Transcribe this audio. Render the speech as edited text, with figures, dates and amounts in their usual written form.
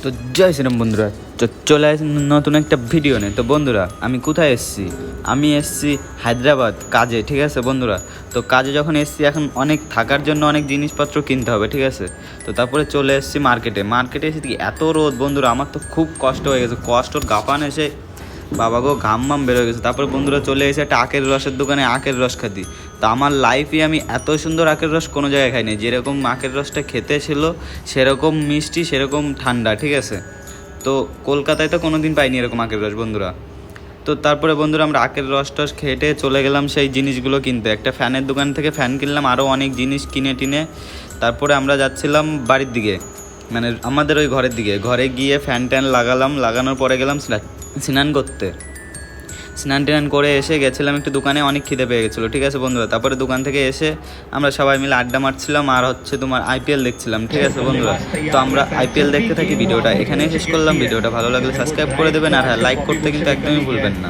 তো জয় শ্রীরাম বন্ধুরা, চলে আসেন নতুন একটা ভিডিও নিয়ে। তো বন্ধুরা, আমি কোথায় এসেছি? আমি এসেছি হায়দ্রাবাদ কাজে, ঠিক আছে বন্ধুরা। তো কাজে যখন এসেছি, এখন অনেক থাকার জন্য অনেক জিনিসপত্র কিনতে হবে, ঠিক আছে। তো তারপরে চলে এসেছি মার্কেটে এসে এত রোদ বন্ধুরা, আমার তো খুব কষ্ট হয়ে গেছে। কষ্টর গাপান এসে বাবা গো, ঘাম বের হয়ে গেছে। তারপরে বন্ধুরা চলে এসে একটা আখের রসের দোকানে আখের রস খাতি। তো আমার লাইফে আমি এত সুন্দর আখের রস কোনো জায়গায় খাইনি। যেরকম আখের রসটা খেতে ছিল, সেরকম মিষ্টি, সেরকম ঠান্ডা, ঠিক আছে। তো কলকাতায় তো কোনো দিন পাইনি এরকম আখের রস বন্ধুরা। তো তারপরে বন্ধুরা আমরা আখের রস টস খেটে চলে গেলাম সেই জিনিসগুলো কিনতে। একটা ফ্যানের দোকান থেকে ফ্যান কিনলাম, আরও অনেক জিনিস কিনে টিনে তারপরে আমরা যাচ্ছিলাম বাড়ির দিকে, মানে আমাদের ওই ঘরের দিকে। ঘরে গিয়ে ফ্যান ট্যান লাগানোর পরে গেলাম স্নান করতে। স্নান টান করে এসে গেছিলাম একটু দোকানে, অনেক খিদে পেয়ে গেছিলো, ঠিক আছে বন্ধুরা। তারপরে দোকান থেকে এসে আমরা সবাই মিলে আড্ডা মারছিলাম, আর তোমার আইপিএল দেখছিলাম, ঠিক আছে বন্ধুরা। তো আমরা আইপিএল দেখতে থাকি। ভিডিওটা এখানেই শেষ করলাম। ভিডিওটা ভালো লাগলে সাবস্ক্রাইব করে দেবেন, আর হ্যাঁ, লাইক করতে কিন্তু একদমই ভুলবেন না।